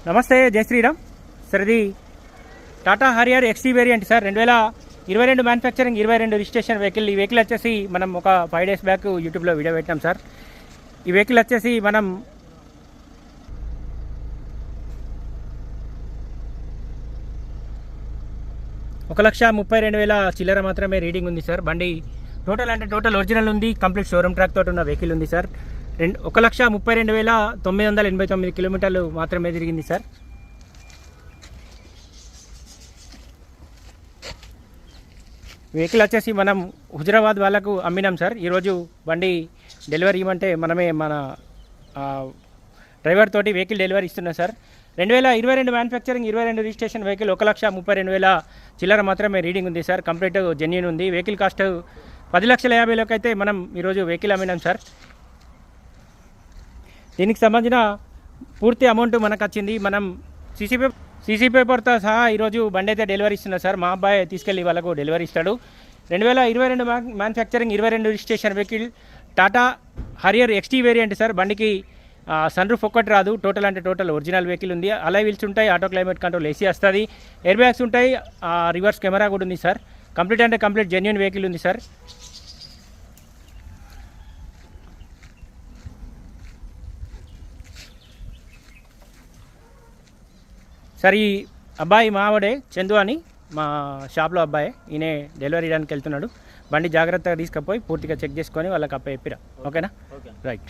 నమస్తే, జై శ్రీరామ్ సార్. ఇది Tata Harrier ఎక్స్టీ variant sir. 2022 manufacturing, 22 registration vehicle. ఈ వెహికల్ వచ్చేసి మనం ఒక 5 days బ్యాక్ యూట్యూబ్లో వీడియో పెట్టాం సార్. ఈ వెహికల్ వచ్చేసి మనం 1,32,000 చిల్లర మాత్రమే రీడింగ్ ఉంది సార్. బండి టోటల్ ఒరిజినల్ ఉంది. కంప్లీట్ షోరూమ్ ట్రాక్ తోటి ఉన్న వెహికల్ ఉంది సార్. 1,32,989 కిలోమీటర్లు మాత్రమే తిరిగింది సార్. వెహికల్ వచ్చేసి మనం హుజరాబాద్ వాళ్ళకు అమ్మినాం సార్. ఈరోజు బండి డెలివరీ ఇవ్వమంటే మనమే మన డ్రైవర్ తోటి వెహికల్ డెలివరీ ఇస్తున్నాం సార్. 2022 manufacturing, 22 registration vehicle. 1,32,000 చిల్లర మాత్రమే రీడింగ్ ఉంది సార్. కంప్లీట్ జెన్యూన్ ఉంది. వెహికల్ కాస్ట్ 10,50,000 అయితే మనం ఈరోజు వెహికల్ అమ్మినాం సార్. దీనికి సంబంధించిన పూర్తి అమౌంట్ మనకు వచ్చింది. మనం సీసీ పేపర్తో సహా ఈరోజు బండి అయితే డెలివరీ ఇస్తున్నారు సార్. మా అబ్బాయి తీసుకెళ్ళి వాళ్ళకు డెలివరీ ఇస్తాడు. 2022 manufacturing, 22 registration vehicle Tata Harrier ఎక్స్టీ variant sir. బండికి సన్ రూఫ్ ఒక్కటి రాదు. టోటల్ ఒరిజినల్ వెహికల్ ఉంది. అలై వీల్స్ ఉంటాయి, ఆటో క్లైమేట్ కంట్రోల్, ఏసీ వస్తుంది, ఎయిర్ బ్యాగ్స్ ఉంటాయి, రివర్స్ కెమెరా కూడా ఉంది సార్. కంప్లీట్ జెన్యూన్ వెహికల్ ఉంది సార్. సార్ ఈ అబ్బాయి మావాడే, చందు అని, మా షాప్లో అబ్బాయి. ఈయన డెలివరీ ఇవ్వడానికి వెళ్తున్నాడు. బండి జాగ్రత్తగా తీసుకుపోయి పూర్తిగా చెక్ చేసుకొని వాళ్ళకి అప్ప చెప్పిరా. ఓకేనా? రైట్.